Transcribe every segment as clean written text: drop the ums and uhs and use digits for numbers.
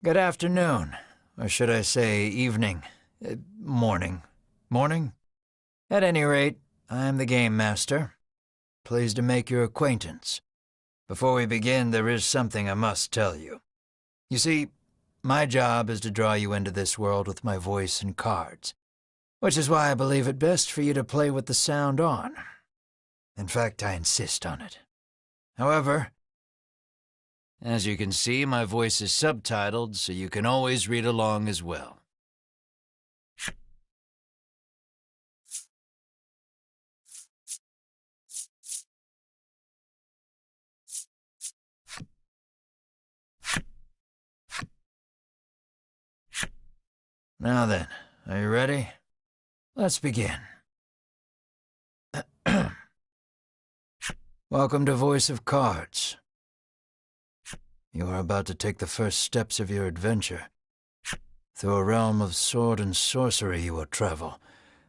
Good afternoon, or should I say evening, morning. Morning? At any rate, I am the Game Master. Pleased to make your acquaintance. Before we begin, there is something I must tell you. You see, my job is to draw you into this world with my voice and cards, which is why I believe it best for you to play with the sound on. In fact, I insist on it. However, as you can see, my voice is subtitled, so you can always read along as well. Now then, are you ready? Let's begin. Welcome to Voice of Cards. You are about to take the first steps of your adventure. Through a realm of sword and sorcery you will travel,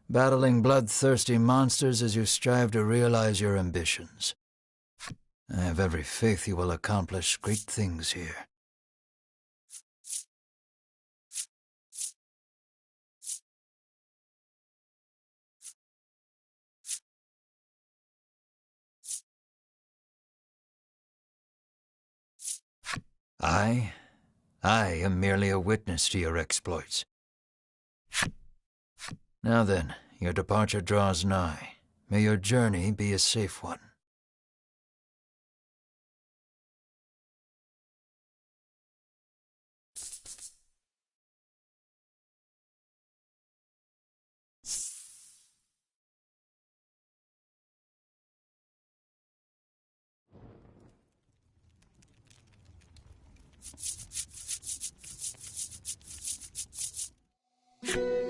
battling bloodthirsty monsters as you strive to realize your ambitions. I have every faith you will accomplish great things here. I am merely a witness to your exploits. Now then, your departure draws nigh. May your journey be a safe one.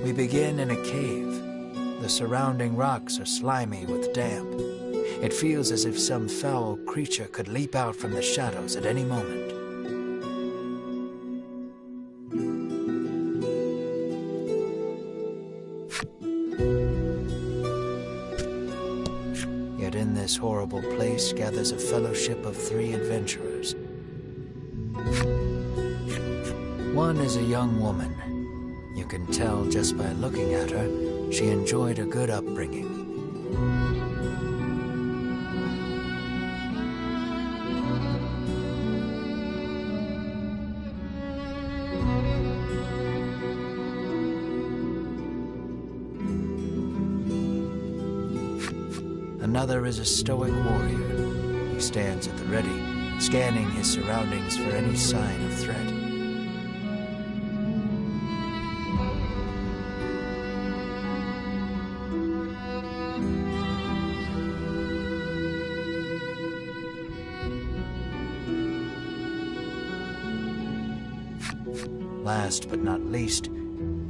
We begin in a cave. The surrounding rocks are slimy with damp. It feels as if some foul creature could leap out from the shadows at any moment. Yet in this horrible place gathers a fellowship of 3 adventurers. One is a young woman. You can tell just by looking at her, she enjoyed a good upbringing. Another is a stoic warrior. He stands at the ready, scanning his surroundings for any sign of threat. Last but not least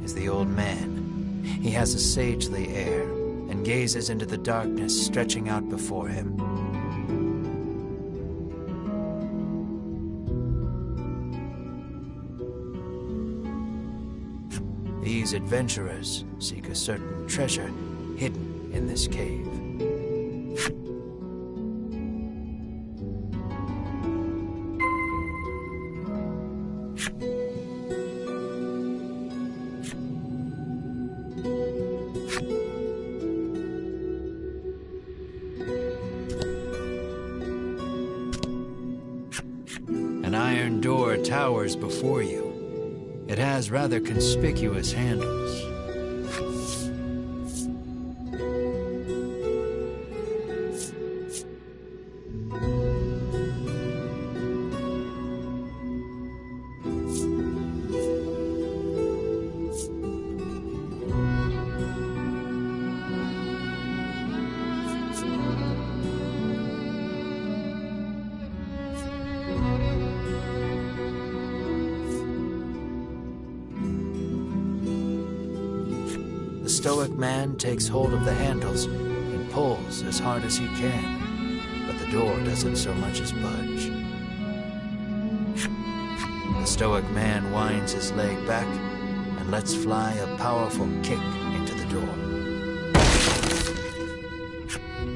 is the old man. He has a sagely air and gazes into the darkness stretching out before him. These adventurers seek a certain treasure hidden in this cave. An iron door towers before you. It has rather conspicuous handles. The stoic man takes hold of the handles and pulls as hard as he can, but the door doesn't so much as budge. The stoic man winds his leg back and lets fly a powerful kick into the door.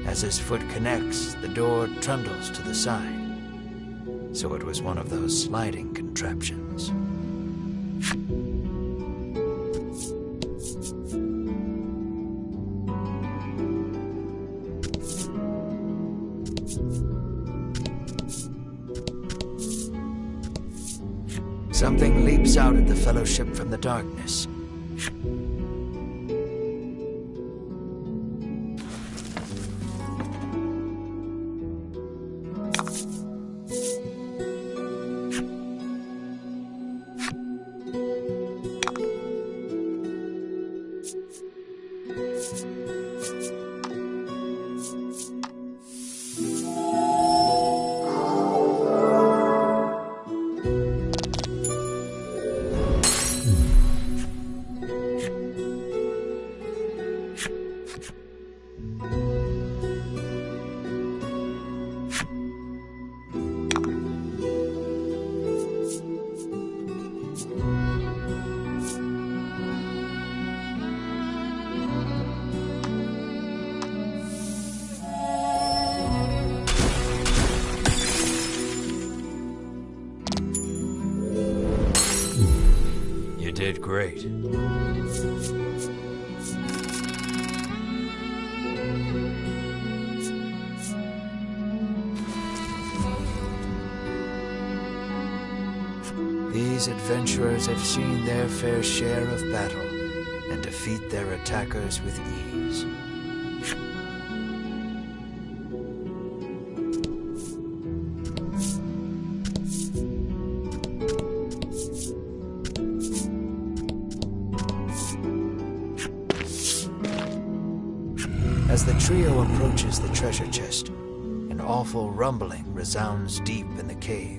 As his foot connects, the door trundles to the side. So it was one of those sliding contraptions. Something leaps out at the Fellowship from the darkness. You did great. These adventurers have seen their fair share of battle and defeat their attackers with ease. As the trio approaches the treasure chest, an awful rumbling resounds deep in the cave.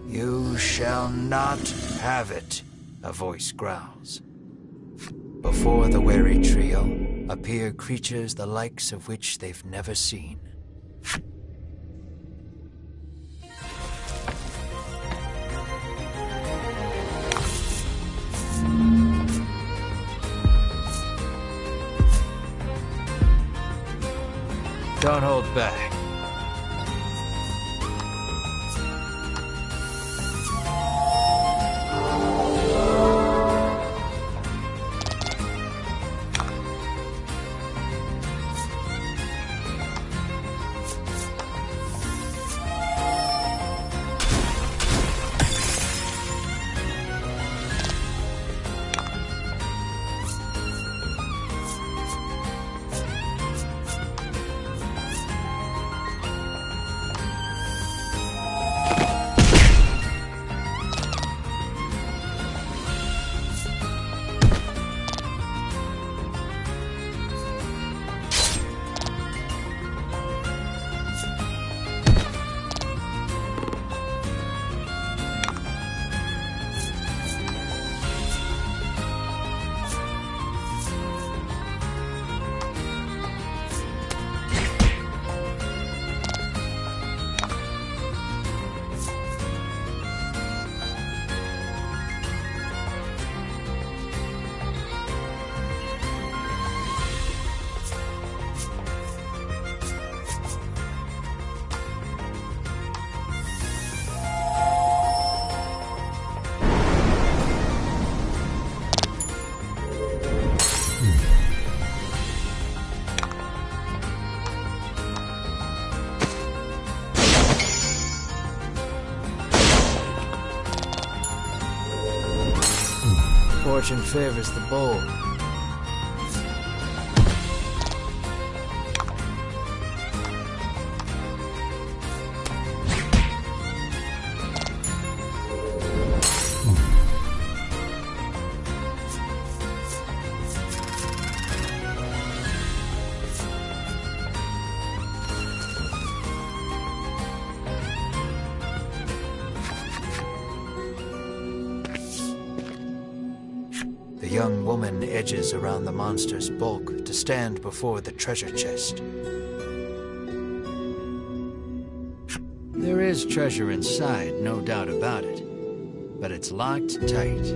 You shall not have it, a voice growls. Before the wary trio appear creatures the likes of which they've never seen. Don't hold back. Fortune favors the bold. The young woman edges around the monster's bulk to stand before the treasure chest. There is treasure inside, no doubt about it, but it's locked tight.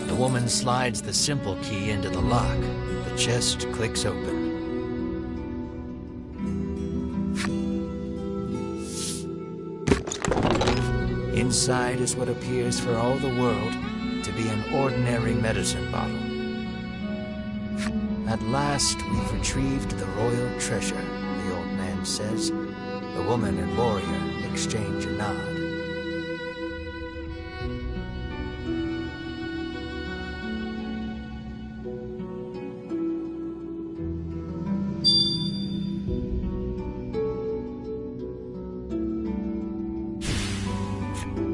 The woman slides the simple key into the lock. The chest clicks open. Inside is what appears for all the world to be an ordinary medicine bottle. At last, we've retrieved the royal treasure, the old man says. The woman and warrior exchange a nod.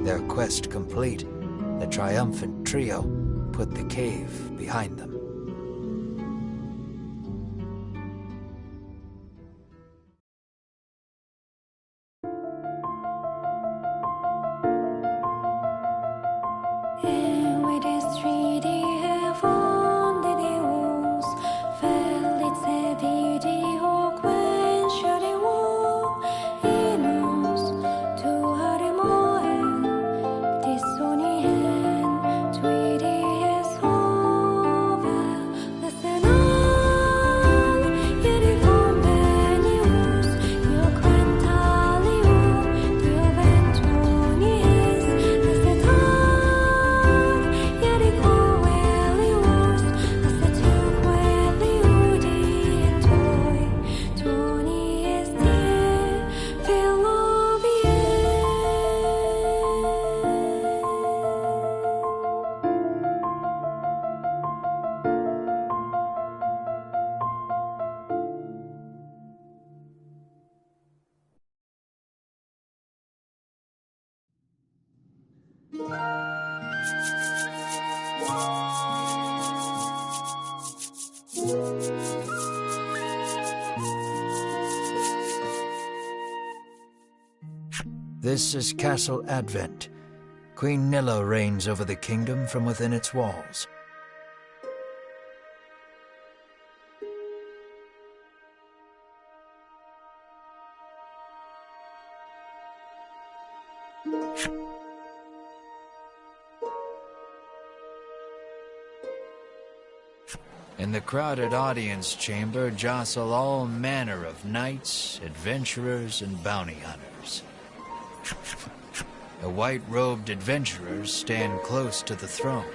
Their quest complete, the triumphant trio put the cave behind them. This is Castle Advent. Queen Nilla reigns over the kingdom from within its walls. In the crowded audience chamber jostle all manner of knights, adventurers, and bounty hunters. The white-robed adventurers stand close to the throne.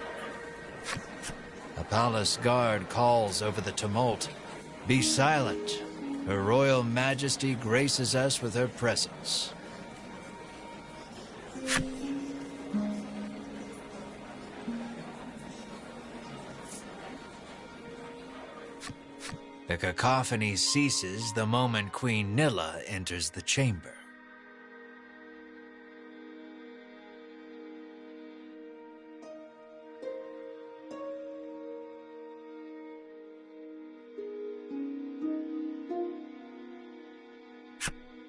A palace guard calls over the tumult, "Be silent. Her Royal Majesty graces us with her presence." The cacophony ceases the moment Queen Nilla enters the chamber.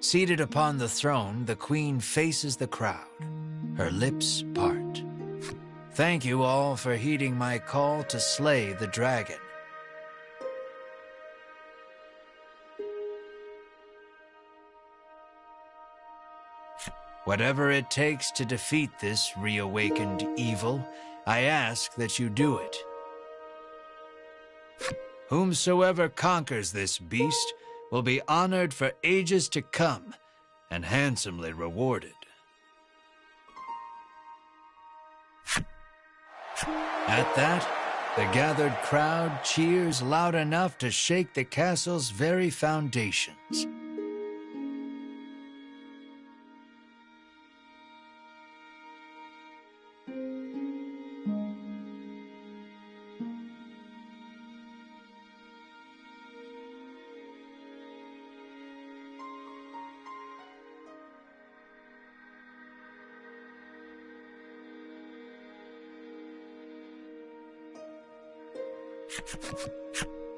Seated upon the throne, the Queen faces the crowd. Her lips part. "Thank you all for heeding my call to slay the dragon. Whatever it takes to defeat this reawakened evil, I ask that you do it. Whomsoever conquers this beast will be honored for ages to come and handsomely rewarded." At that, the gathered crowd cheers loud enough to shake the castle's very foundations.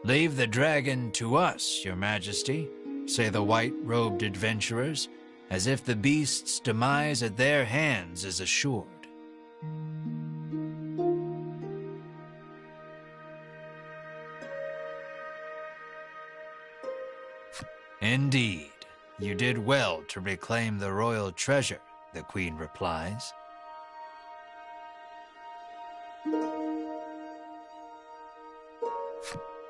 "Leave the dragon to us, your majesty," say the white-robed adventurers, as if the beast's demise at their hands is assured. "Indeed, you did well to reclaim the royal treasure," the queen replies.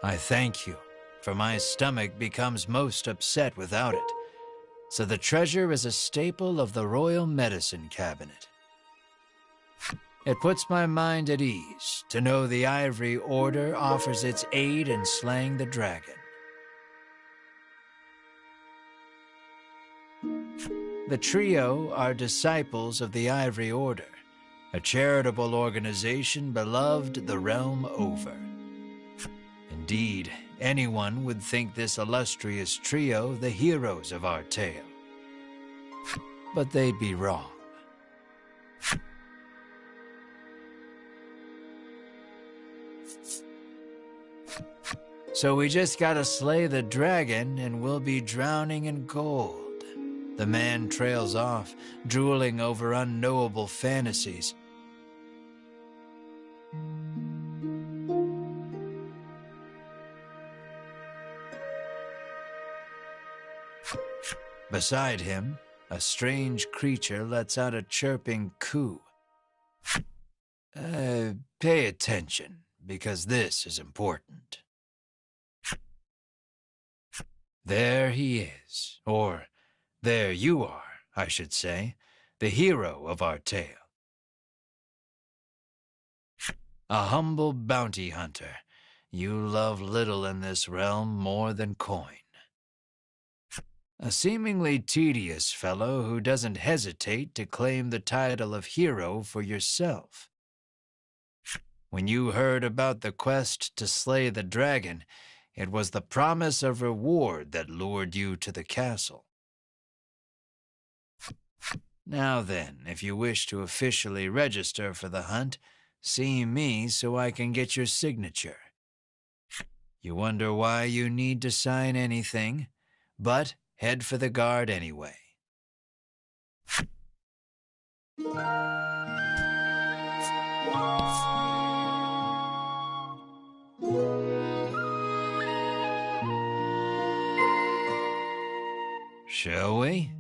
"I thank you, for my stomach becomes most upset without it, so the treasure is a staple of the royal medicine cabinet. It puts my mind at ease to know the Ivory Order offers its aid in slaying the dragon. The trio are disciples of the Ivory Order, a charitable organization beloved the realm over. Indeed, anyone would think this illustrious trio the heroes of our tale. But they'd be wrong. So we just gotta slay the dragon and we'll be drowning in gold. The man trails off, drooling over unknowable fantasies. Beside him, a strange creature lets out a chirping coo. Pay attention, because this is important. There he is, or there you are, I should say, the hero of our tale. A humble bounty hunter, you love little in this realm more than coin. A seemingly tedious fellow who doesn't hesitate to claim the title of hero for yourself. When you heard about the quest to slay the dragon, it was the promise of reward that lured you to the castle. Now then, if you wish to officially register for the hunt, see me so I can get your signature. You wonder why you need to sign anything, but head for the guard anyway. Shall we?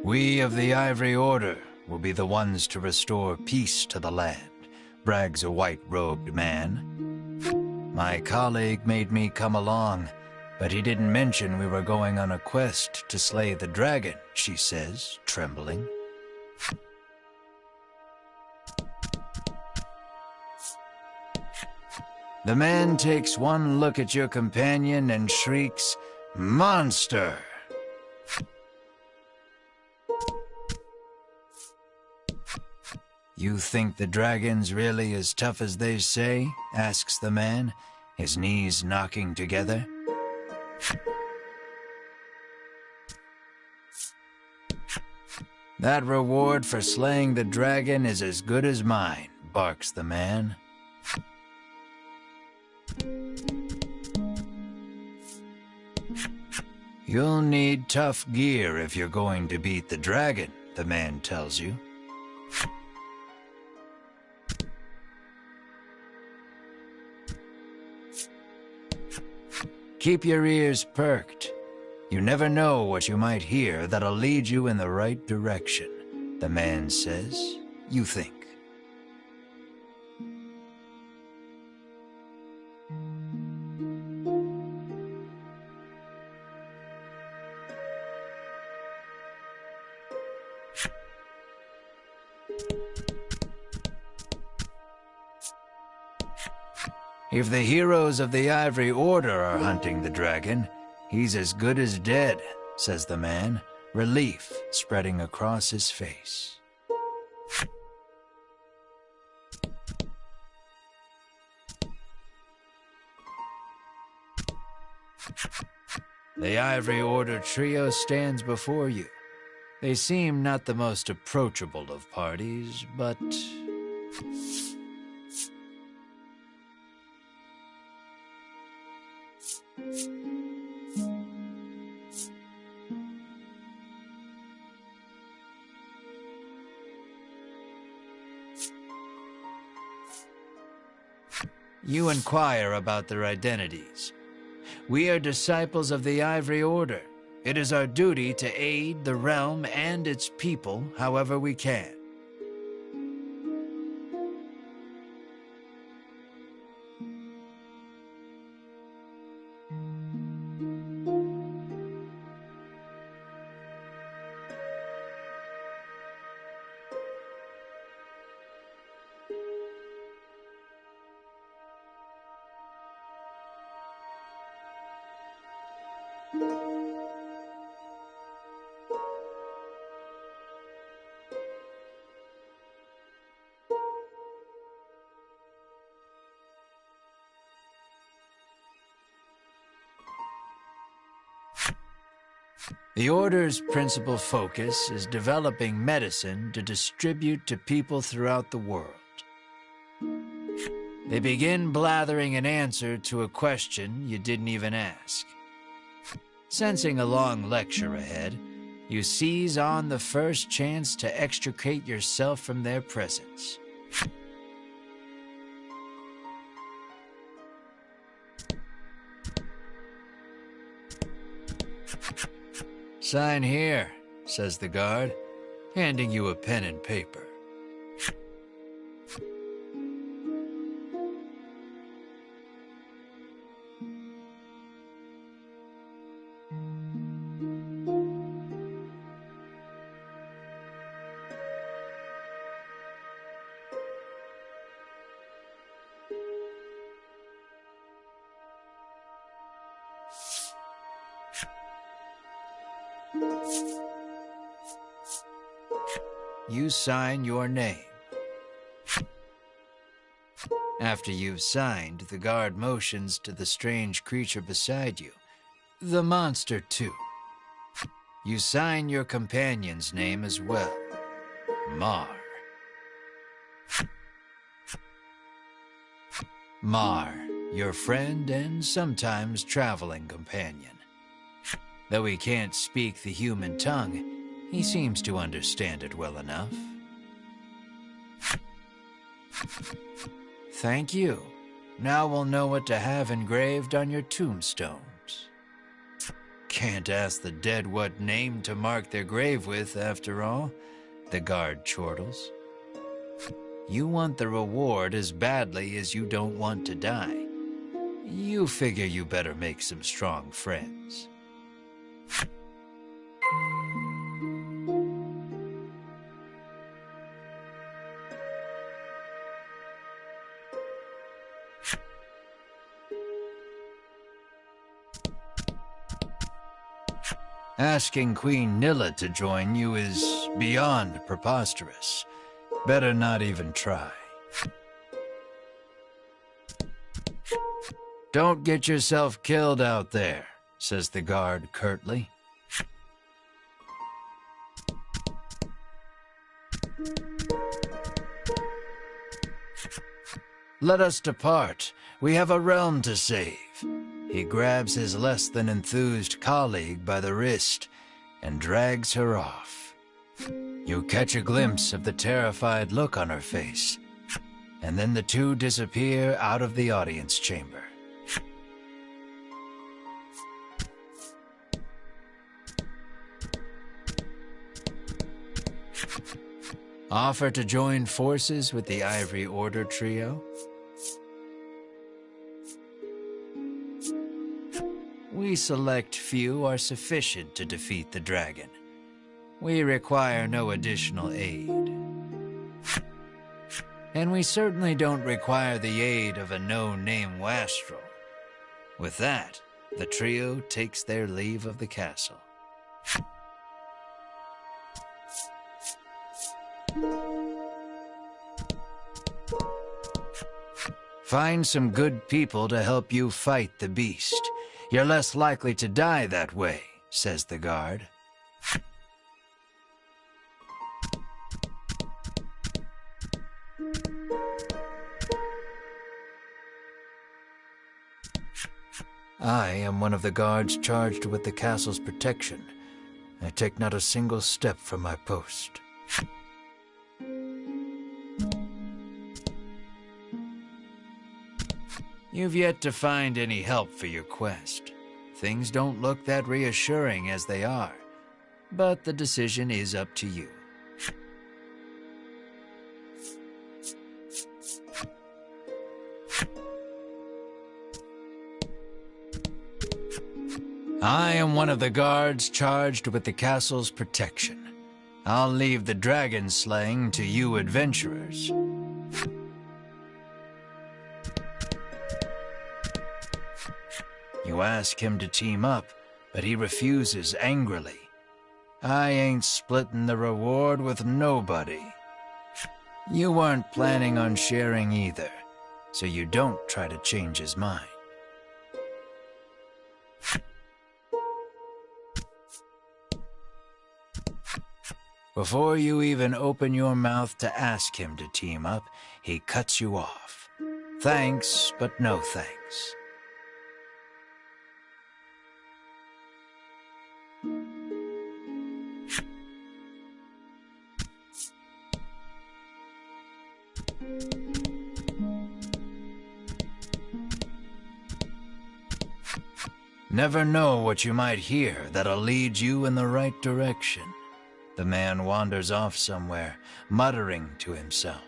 We of the Ivory Order will be the ones to restore peace to the land, brags a white-robed man. My colleague made me come along, but he didn't mention we were going on a quest to slay the dragon, she says, trembling. The man takes one look at your companion and shrieks, "Monster!" You think the dragon's really as tough as they say? Asks the man, his knees knocking together. That reward for slaying the dragon is as good as mine, barks the man. You'll need tough gear if you're going to beat the dragon, the man tells you. Keep your ears perked. You never know what you might hear that'll lead you in the right direction, the man says. You think. If the heroes of the Ivory Order are hunting the dragon, he's as good as dead, says the man, relief spreading across his face. The Ivory Order trio stands before you. They seem not the most approachable of parties, but... You inquire about their identities. We are disciples of the Ivory Order. It is our duty to aid the realm and its people however we can. The Order's principal focus is developing medicine to distribute to people throughout the world. They begin blathering an answer to a question you didn't even ask. Sensing a long lecture ahead, you seize on the first chance to extricate yourself from their presence. Sign here, says the guard, handing you a pen and paper. You sign your name. After you've signed, the guard motions to the strange creature beside you. The monster, too. You sign your companion's name as well. Mar. Mar, your friend and sometimes traveling companion. Though he can't speak the human tongue, he seems to understand it well enough. Thank you. Now we'll know what to have engraved on your tombstones. Can't ask the dead what name to mark their grave with, after all, the guard chortles. You want the reward as badly as you don't want to die. You figure you better make some strong friends. Asking Queen Nilla to join you is beyond preposterous. Better not even try. Don't get yourself killed out there, says the guard curtly. Let us depart. We have a realm to save. he grabs his less than enthused colleague by the wrist and drags her off. You catch a glimpse of the terrified look on her face, and then the two disappear out of the audience chamber. Offer to join forces with the Ivory Order trio? We select few are sufficient to defeat the dragon. We require no additional aid. And we certainly don't require the aid of a no-name wastrel. With that, the trio takes their leave of the castle. Find some good people to help you fight the beast. You're less likely to die that way, says the guard. I am one of the guards charged with the castle's protection. I take not a single step from my post. You've yet to find any help for your quest. Things don't look that reassuring as they are, but the decision is up to you. I am one of the guards charged with the castle's protection. I'll leave the dragon slaying to you adventurers. You ask him to team up, but he refuses angrily. I ain't splitting the reward with nobody. You weren't planning on sharing either, so you don't try to change his mind. Before you even open your mouth to ask him to team up, he cuts you off. Thanks, but no thanks. Never know what you might hear that'll lead you in the right direction. The man wanders off somewhere, muttering to himself.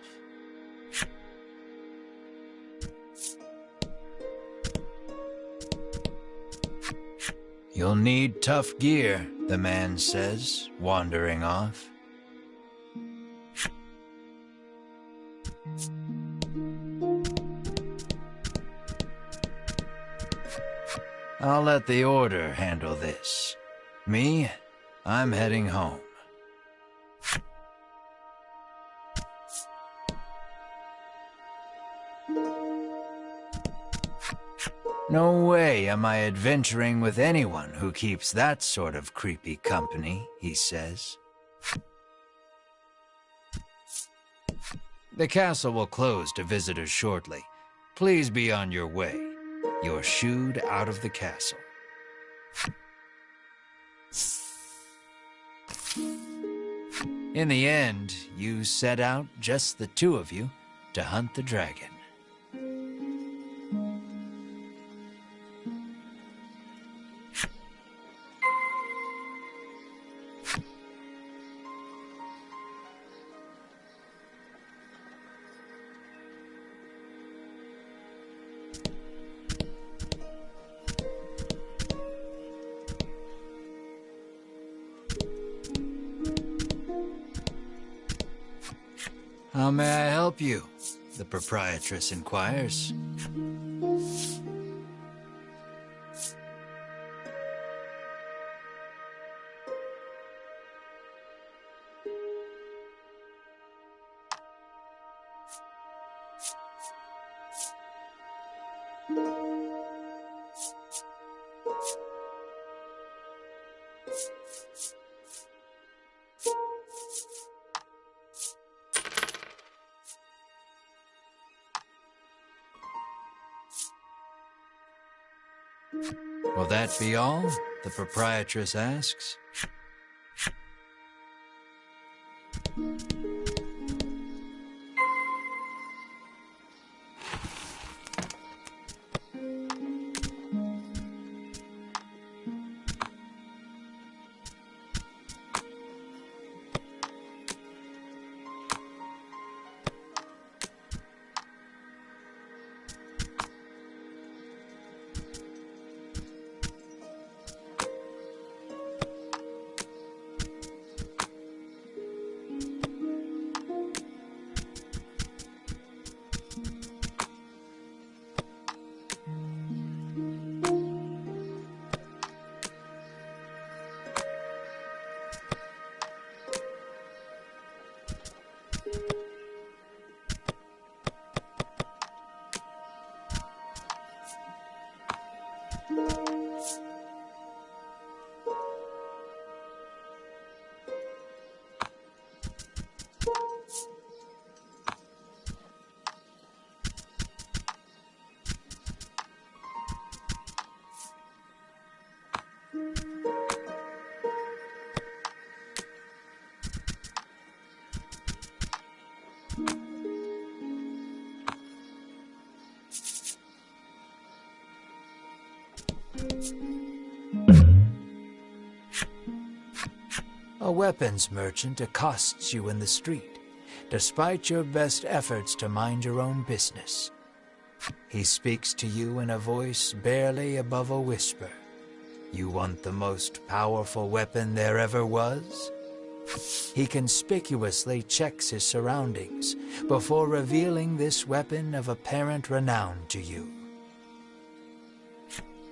You'll need tough gear, the man says, wandering off. I'll let the Order handle this. Me, I'm heading home. No way am I adventuring with anyone who keeps that sort of creepy company, he says. The castle will close to visitors shortly. Please be on your way. You're shooed out of the castle. In the end, you set out, just the two of you, to hunt the dragon. How may I help you? The proprietress inquires. Will that be all? The proprietress asks. A weapons merchant accosts you in the street, despite your best efforts to mind your own business. He speaks to you in a voice barely above a whisper. You want the most powerful weapon there ever was? He conspicuously checks his surroundings before revealing this weapon of apparent renown to you.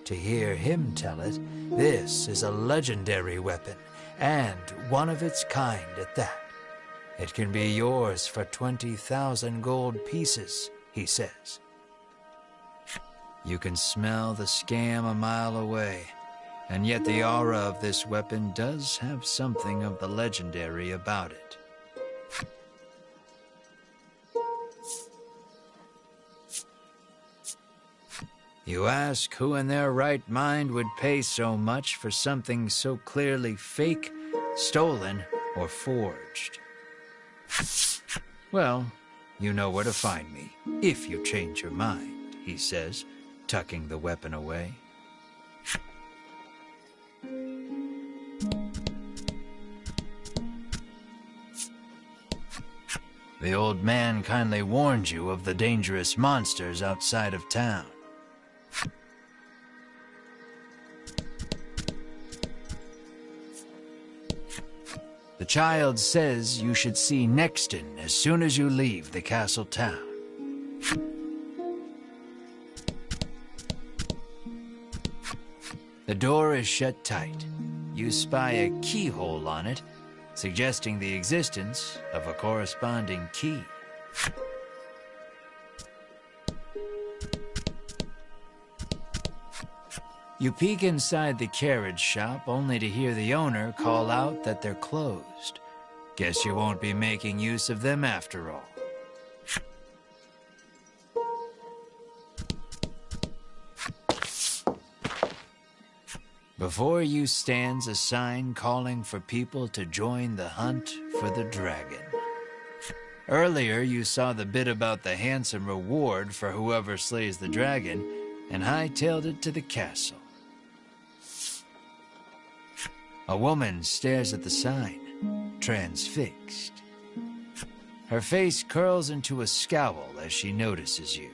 To hear him tell it, this is a legendary weapon, and one of its kind at that. It can be yours for 20,000 gold pieces, he says. You can smell the scam a mile away, and yet the aura of this weapon does have something of the legendary about it. You ask who in their right mind would pay so much for something so clearly fake, stolen, or forged. Well, you know where to find me, if you change your mind, he says, tucking the weapon away. The old man kindly warned you of the dangerous monsters outside of town. The child says you should see Nexton as soon as you leave the castle town. The door is shut tight. You spy a keyhole on it, suggesting the existence of a corresponding key. You peek inside the carriage shop only to hear the owner call out that they're closed. Guess you won't be making use of them after all. Before you stands a sign calling for people to join the hunt for the dragon. Earlier, you saw the bit about the handsome reward for whoever slays the dragon and hightailed it to the castle. A woman stares at the sign, transfixed. Her face curls into a scowl as she notices you.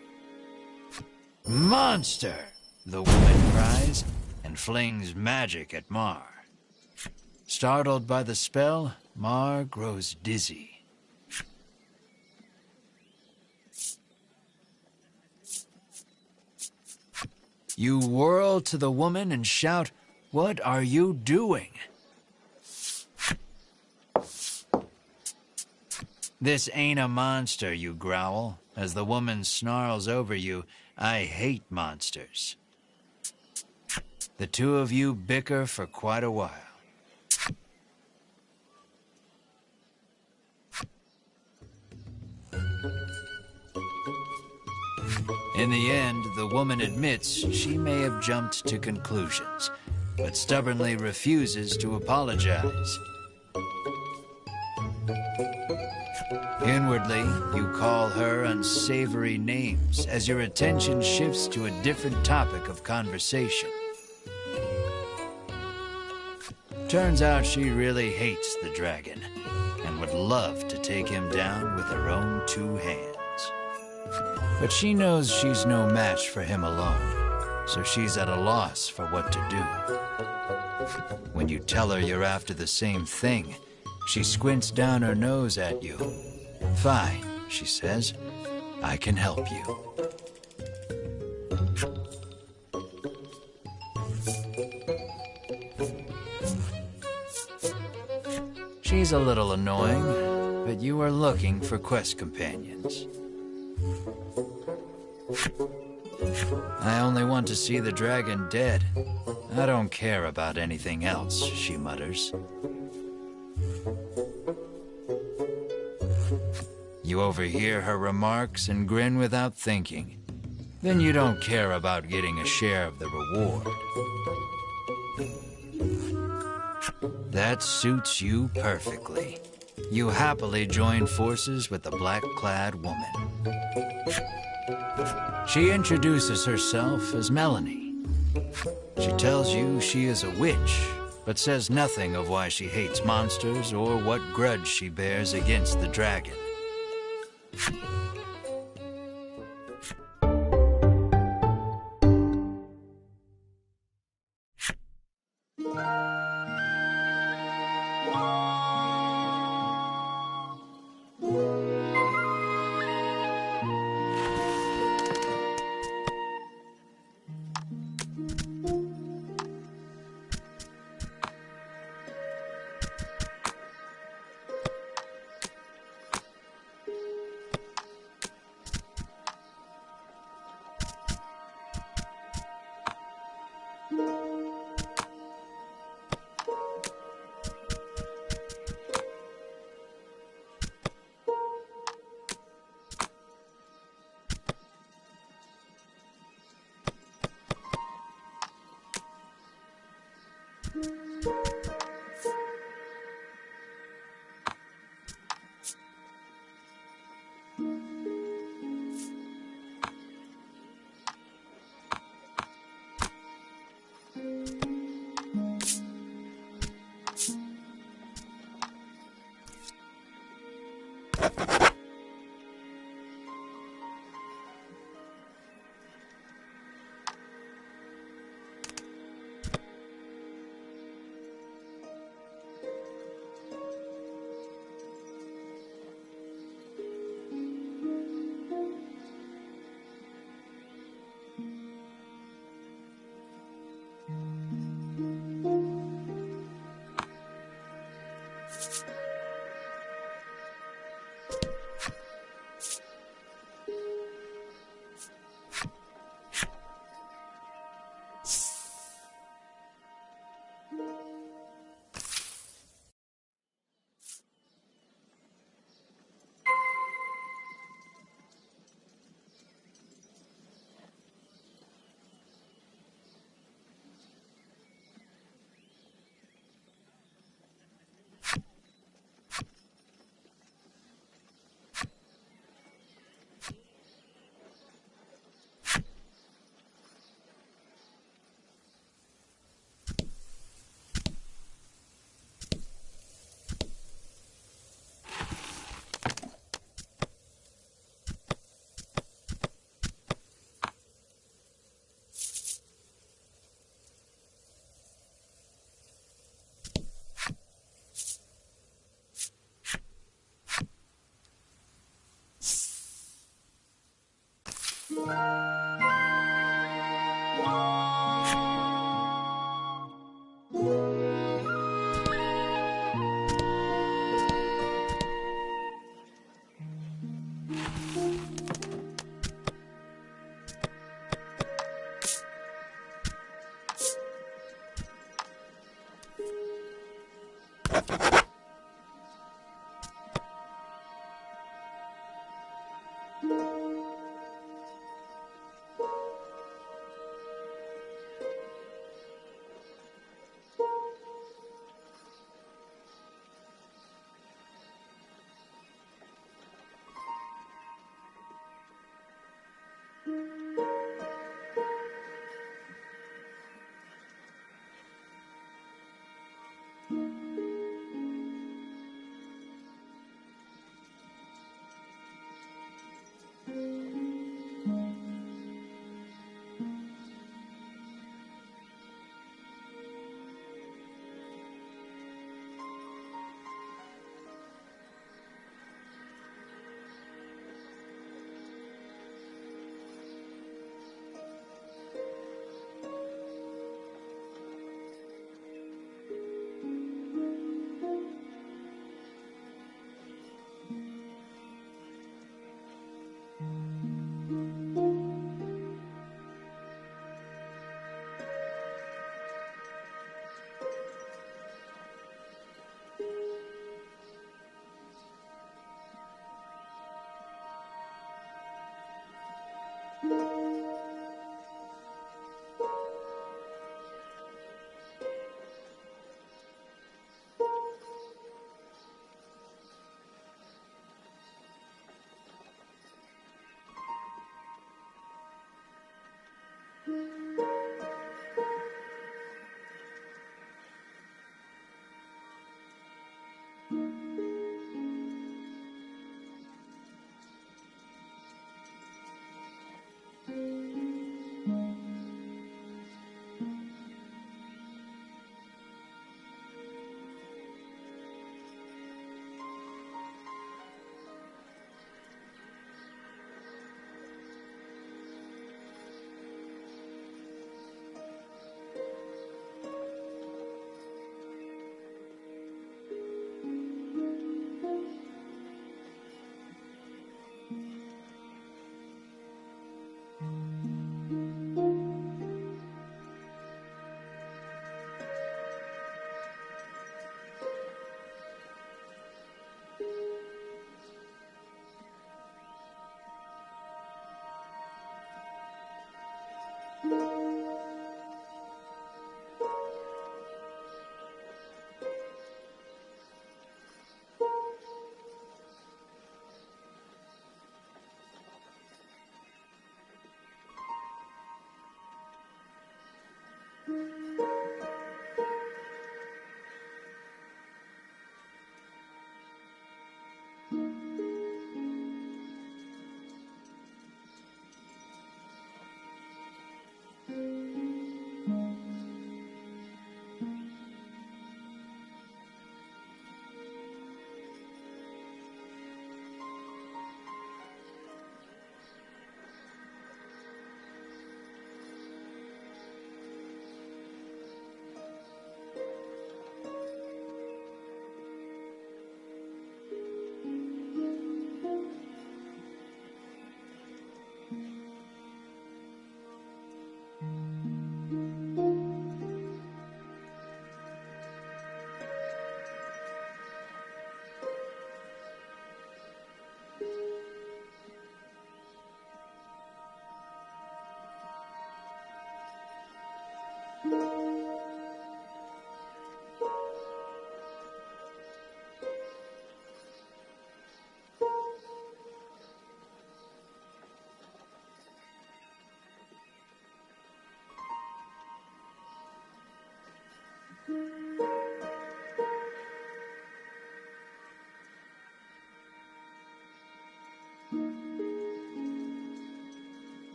"Monster!" the woman cries, and flings magic at Mar. Startled by the spell, Mar grows dizzy. You whirl to the woman and shout, "What are you doing?" "This ain't a monster," you growl, as the woman snarls over you, "I hate monsters." The two of you bicker for quite a while. In the end, the woman admits she may have jumped to conclusions, but stubbornly refuses to apologize. Inwardly, you call her unsavory names as your attention shifts to a different topic of conversation. Turns out she really hates the dragon and would love to take him down with her own two hands. But she knows she's no match for him alone, so she's at a loss for what to do. When you tell her you're after the same thing, she squints down her nose at you. "Fine," she says. "I can help you." She's a little annoying, but you are looking for quest companions. "I only want to see the dragon dead. I don't care about anything else," she mutters. You overhear her remarks and grin without thinking. Then you don't care about getting a share of the reward. That suits you perfectly. You happily join forces with the black-clad woman. She introduces herself as Melanie. She tells you she is a witch, but says nothing of why she hates monsters or what grudge she bears against the dragon.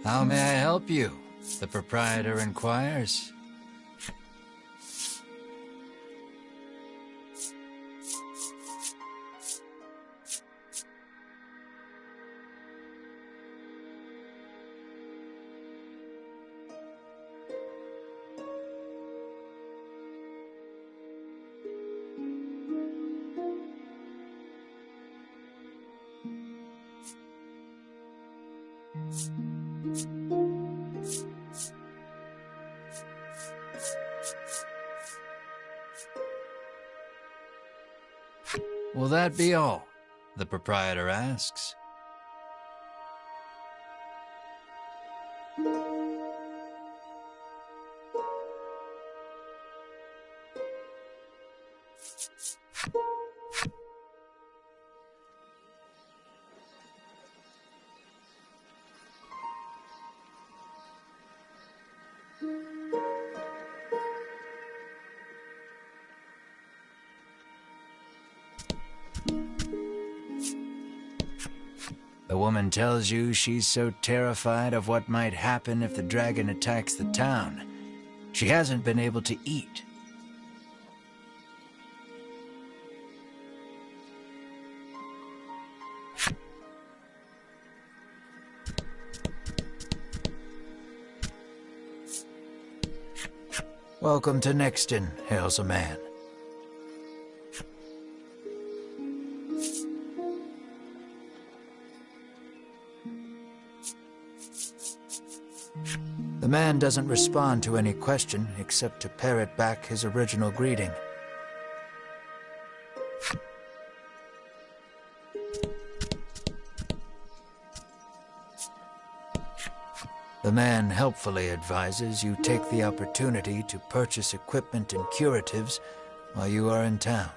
How may I help you? The proprietor inquires. Will that be all? The proprietor asks. The woman tells you she's so terrified of what might happen if the dragon attacks the town, she hasn't been able to eat. Welcome to Nexton, hails a man. The man doesn't respond to any question except to parrot back his original greeting. The man helpfully advises you take the opportunity to purchase equipment and curatives while you are in town.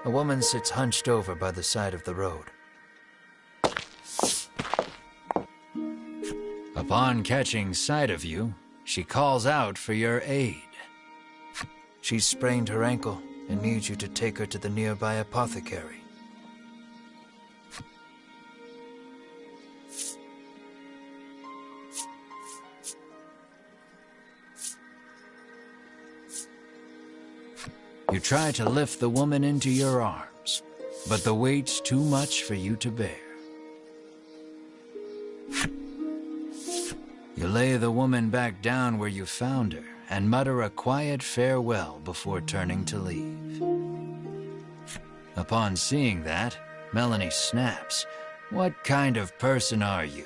A woman sits hunched over by the side of the road. Upon catching sight of you, she calls out for your aid. She's sprained her ankle and needs you to take her to the nearby apothecary. You try to lift the woman into your arms, but the weight's too much for you to bear. You lay the woman back down where you found her and mutter a quiet farewell before turning to leave. Upon seeing that, Melanie snaps. What kind of person are you?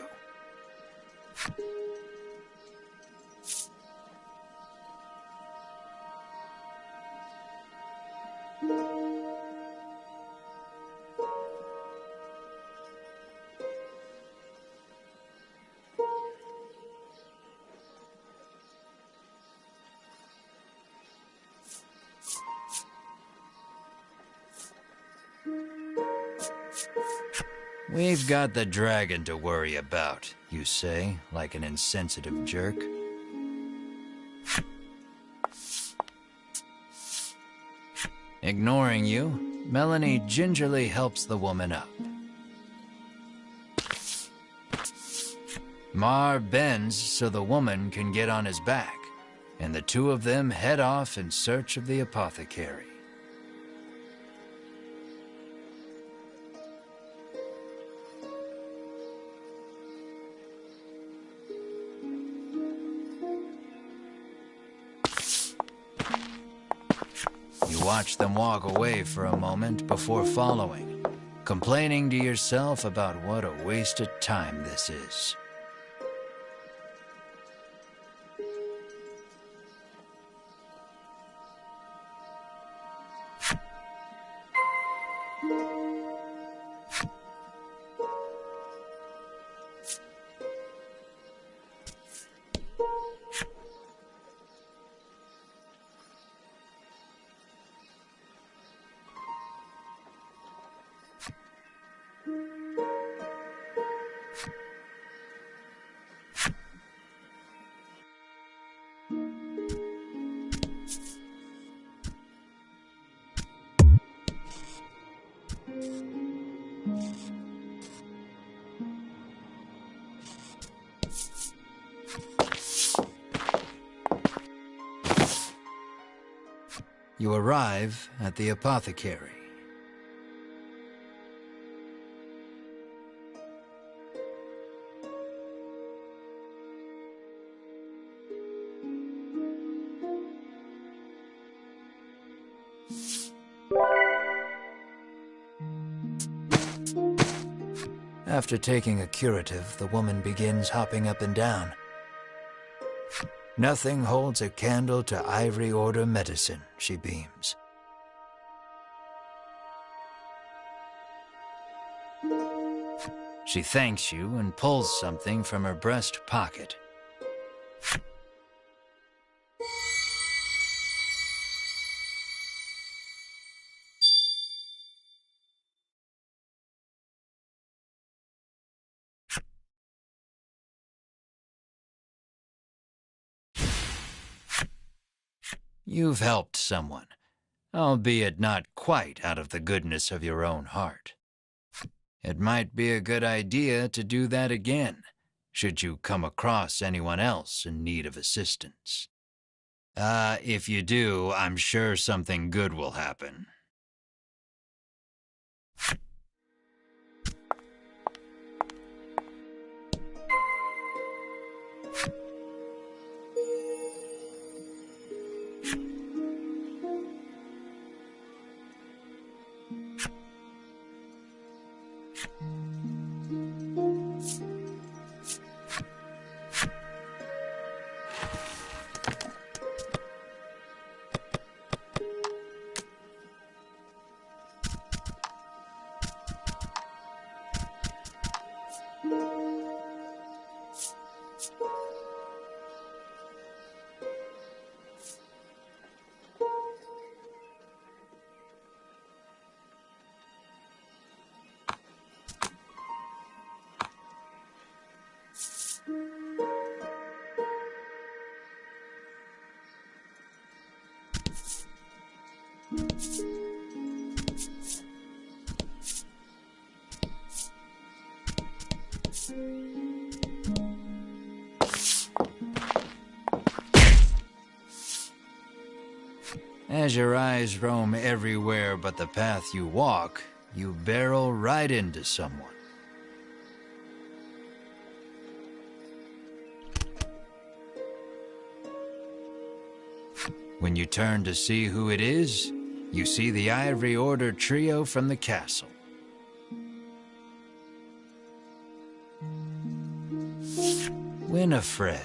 We've got the dragon to worry about, you say, like an insensitive jerk. Ignoring you, Melanie gingerly helps the woman up. Mar bends so the woman can get on his back, and the two of them head off in search of the apothecary. You watch them walk away for a moment before following, complaining to yourself about what a waste of time this is. you arrive at the apothecary. After taking a curative, the woman begins hopping up and down. Nothing holds a candle to Ivory Order medicine, she beams. She thanks you and pulls something from her breast pocket. You've helped someone, albeit not quite out of the goodness of your own heart. It might be a good idea to do that again, should you come across anyone else in need of assistance. If you do, I'm sure something good will happen. As your eyes roam everywhere but the path you walk, you barrel right into someone. When you turn to see who it is, you see the Ivory Order trio from the castle. Winifred,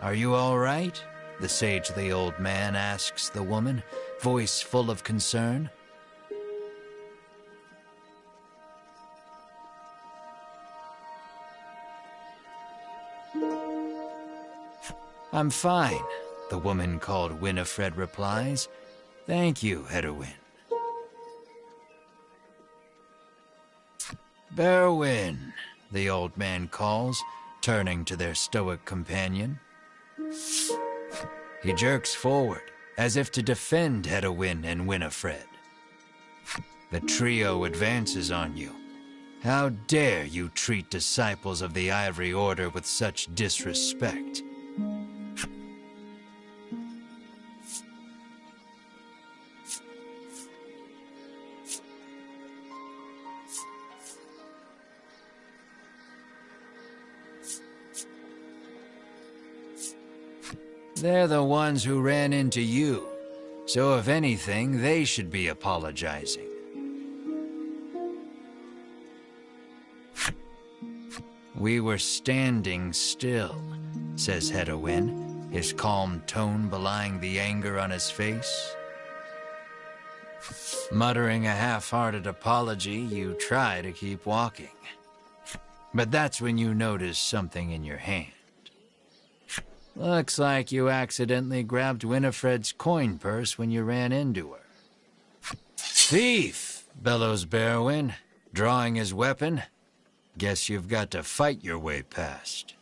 are you all right? The sagely old man asks the woman, voice full of concern. I'm fine, the woman called Winifred replies. Thank you, Hedwin. Berwin, the old man calls, turning to their stoic companion. He jerks forward, as if to defend Hedwin and Winifred. The trio advances on you. How dare you treat disciples of the Ivory Order with such disrespect? They're the ones who ran into you, so if anything, they should be apologizing. We were standing still, says Hedwin, his calm tone belying the anger on his face. Muttering a half-hearted apology, you try to keep walking. But that's when you notice something in your hand. Looks like you accidentally grabbed Winifred's coin purse when you ran into her. Thief, bellows Berwin, drawing his weapon. Guess you've got to fight your way past.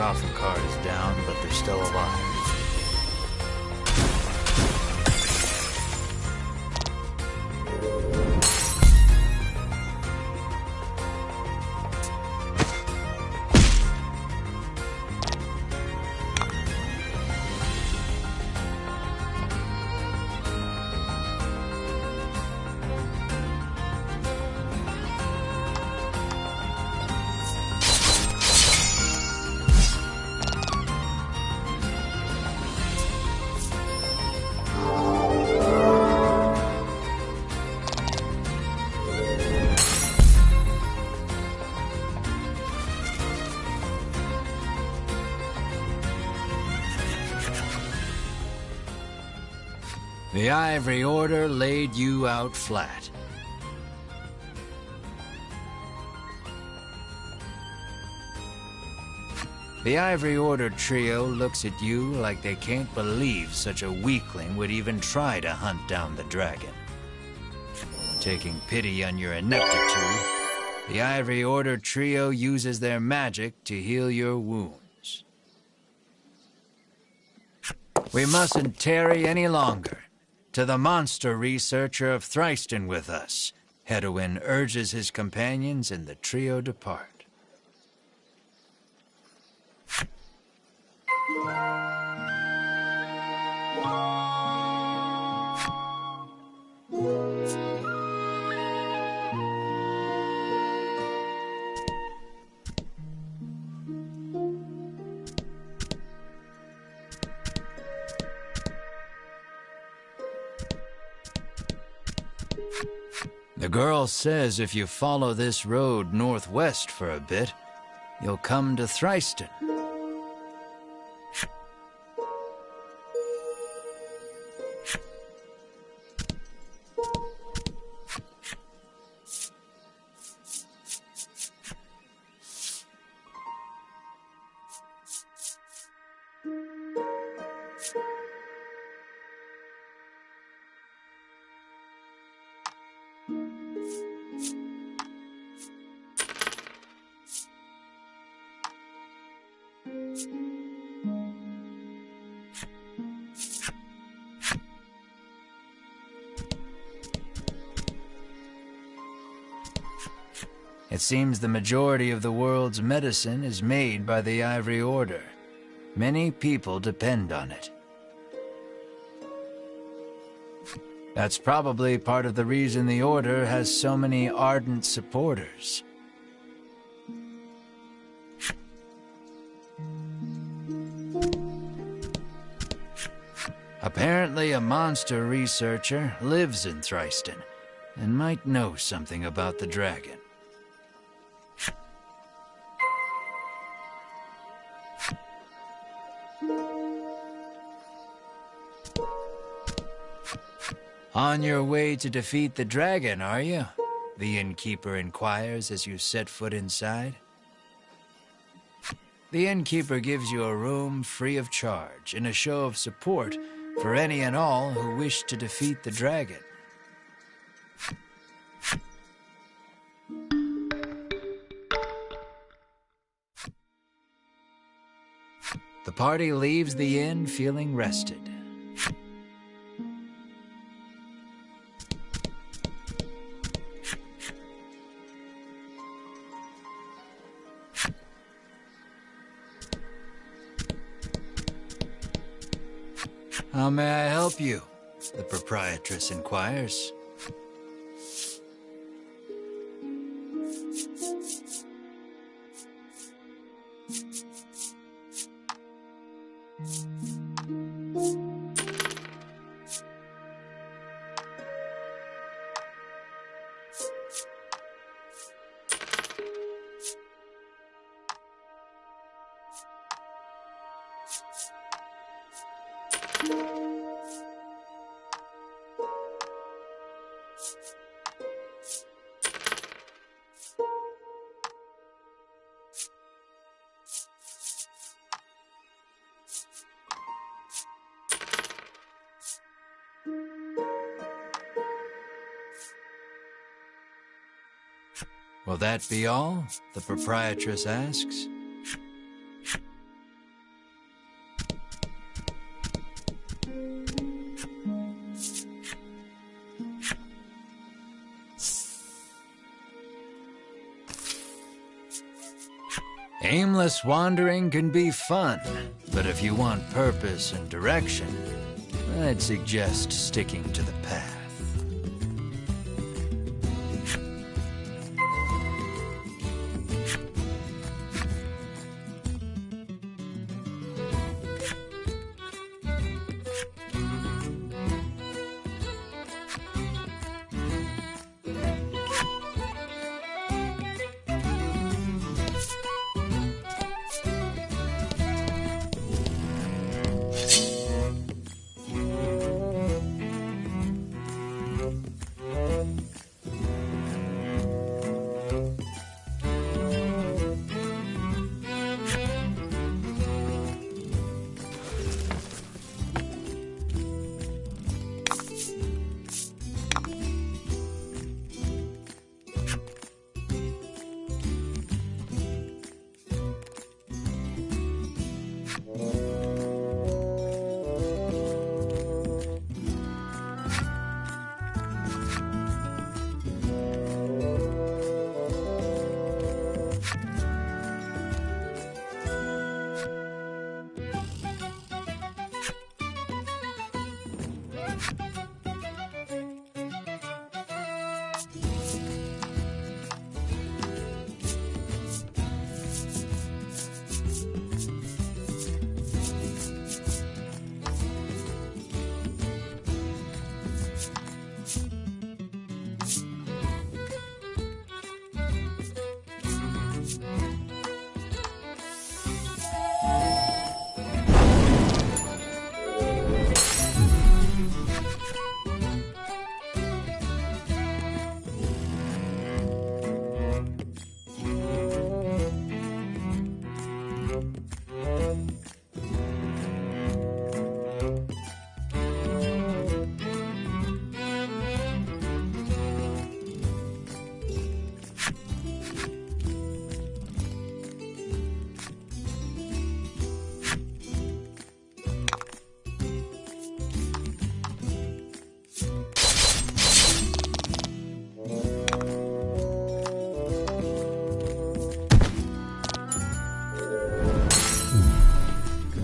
coffin car is down, but they're still alive. The Ivory Order laid you out flat. The Ivory Order trio looks at you like they can't believe such a weakling would even try to hunt down the dragon. Taking pity on your ineptitude, the Ivory Order trio uses their magic to heal your wounds. We mustn't tarry any longer. To the monster researcher of Thriston with us, Hedwin urges his companions and the trio depart. The girl says if you follow this road northwest for a bit, you'll come to Thriston. It seems the majority of the world's medicine is made by the Ivory Order. Many people depend on it. That's probably part of the reason the Order has so many ardent supporters. Apparently, a monster researcher lives in Thriston and might know something about the dragon. On your way to defeat the dragon, are you? The innkeeper inquires as you set foot inside. The innkeeper gives you a room free of charge in a show of support for any and all who wish to defeat the dragon. The party leaves the inn feeling rested. How may I help you? The proprietress inquires. Will that be all? The proprietress asks. Aimless wandering can be fun, but if you want purpose and direction, I'd suggest sticking to the path.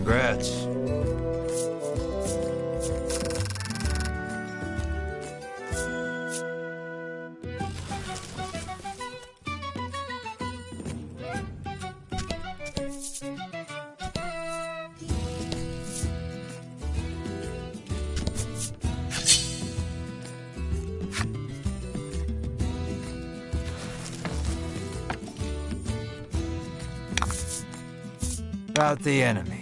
Congrats. About the enemy.